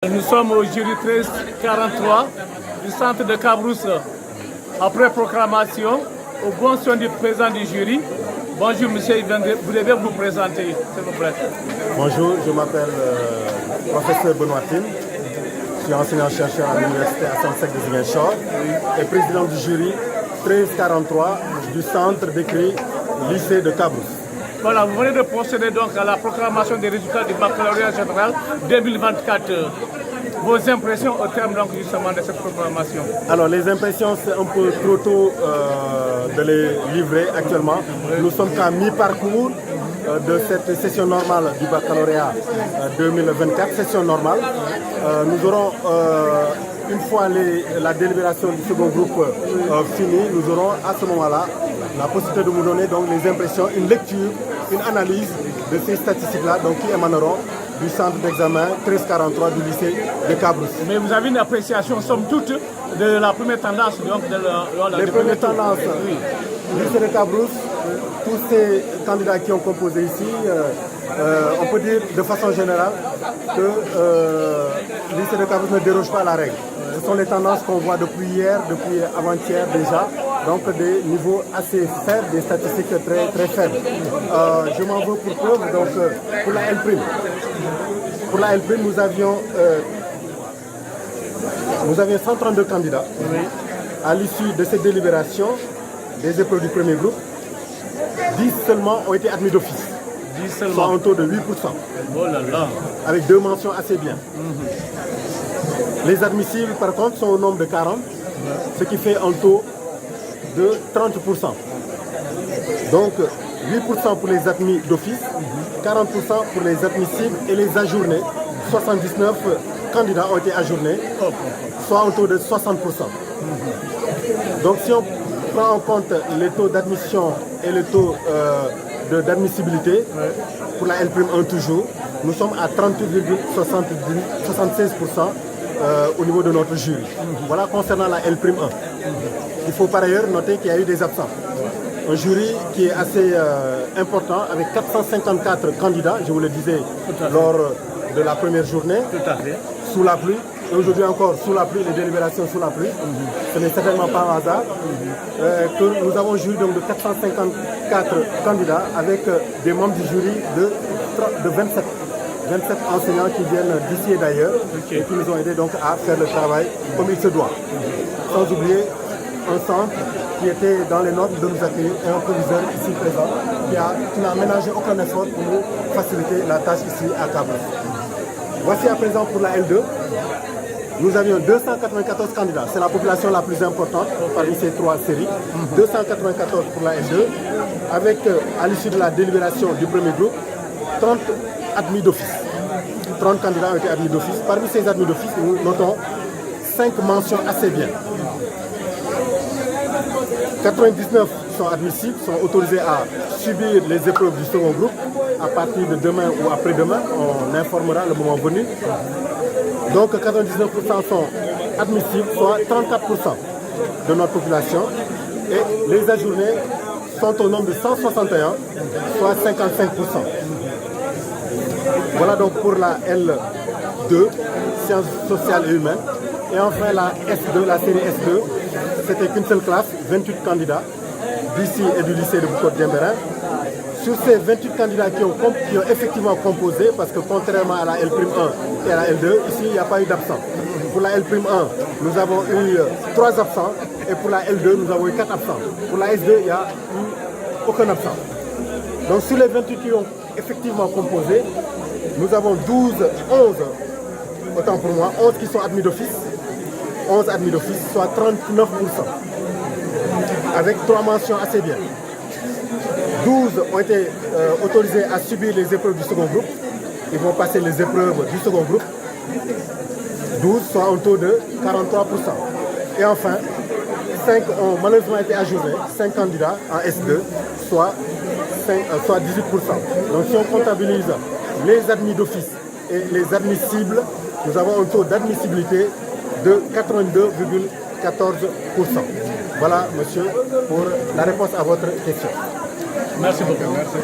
Nous sommes au jury 1343 du centre de Cabrousse. Après proclamation, au bon soin du président du jury. Bonjour monsieur, vous devez vous présenter, s'il vous plaît. Bonjour, je m'appelle professeur Benoît Tim. Je suis enseignant-chercheur à l'université Assane-Seck de Ziguinchor et président du jury 1343 du centre d'écrit lycée de Cabrousse. Voilà, vous venez de procéder donc à la proclamation des résultats du baccalauréat général 2024. Vos impressions au terme donc justement de cette proclamation? Alors les impressions, c'est un peu trop tôt de les livrer actuellement. Nous sommes qu'à mi-parcours de cette session normale du baccalauréat 2024, session normale. Nous aurons, une fois la délibération du second groupe finie, nous aurons à ce moment-là la possibilité de vous donner donc les impressions, une lecture, une analyse de ces statistiques-là qui émaneront du centre d'examen 1343 du lycée de Cabrousse. Mais vous avez une appréciation, somme toute, de la première tendance donc, les premières tendances, oui. Lycée de Cabrousse, tous ces candidats qui ont composé ici, on peut dire de façon générale que le lycée de Cabrousse ne déroge pas à la règle. Ce sont les tendances qu'on voit depuis hier, depuis avant-hier déjà, donc des niveaux assez faibles, des statistiques très, très faibles. Je m'en veux pour preuve, donc pour la L'. Pour la L', nous avions 132 candidats. Oui. À l'issue de cette délibération des épreuves du premier groupe, 10 seulement ont été admis d'office. 10 seulement. Soit un taux de 8%. Oh là là. Avec 2 mentions assez bien. Les admissibles, par contre, sont au nombre de 40, ce qui fait un taux de 30%. Donc, 8% pour les admis d'office, 40% pour les admissibles et les ajournés. 79 candidats ont été ajournés, soit un taux de 60%. Donc, si on prend en compte les taux d'admission et le taux d'admissibilité, pour la L'1 toujours, nous sommes à 38,76% au niveau de notre jury. Voilà concernant la L'1. Il faut par ailleurs noter qu'il y a eu des absents. Un jury qui est assez important avec 454 candidats, je vous le disais lors de la première journée, sous la pluie. Et aujourd'hui encore sous la pluie, les délibérations sous la pluie. Ce n'est certainement pas un hasard que nous avons un jury donc, de 454 candidats avec des membres du jury de 27 enseignants qui viennent d'ici et d'ailleurs et qui nous ont aidés donc à faire le travail comme il se doit. Sans oublier un centre qui était dans les normes de nous accueillir et un proviseur ici présent qui n'a ménagé aucun effort pour nous faciliter la tâche ici à Cabrousse. Voici à présent pour la L2. Nous avions 294 candidats. C'est la population la plus importante parmi ces 3 séries. 294 pour la L2, avec à l'issue de la délibération du premier groupe, 30 admis d'office. 30 candidats ont été admis d'office. Parmi ces admis d'office, nous notons 5 mentions assez bien. 99 sont admissibles, sont autorisés à subir les épreuves du second groupe. À partir de demain ou après-demain, on informera le moment venu. Donc 99% sont admissibles, soit 34% de notre population. Et les ajournés sont au nombre de 161, soit 55%. Voilà donc pour la L2, sciences sociales et humaines. Et enfin la S2, la série S2, c'était qu'une seule classe, 28 candidats d'ici et du lycée de Boucotte-Diembéring. Sur ces 28 candidats qui ont effectivement composé, parce que contrairement à la L'1 et à la L2, ici il n'y a pas eu d'absents. Pour la L'1, nous avons eu 3 absents et pour la L2, nous avons eu 4 absents. Pour la S2, il n'y a eu aucun absent. Donc sur les 28 qui ont effectivement composé, nous avons 11, autant pour moi, 11 qui sont admis d'office, 11 admis d'office, soit 39%, avec 3 mentions assez bien. 12 ont été autorisés à subir les épreuves du second groupe. Ils vont passer les épreuves du second groupe. 12, soit un taux de 43%. Et enfin, 5 ont malheureusement été ajournés, 5 candidats en S2, soit 18%. Donc si on comptabilise les admis d'office et les admissibles, nous avons un taux d'admissibilité de 82,14%. Voilà, monsieur, pour la réponse à votre question. Merci beaucoup. Merci.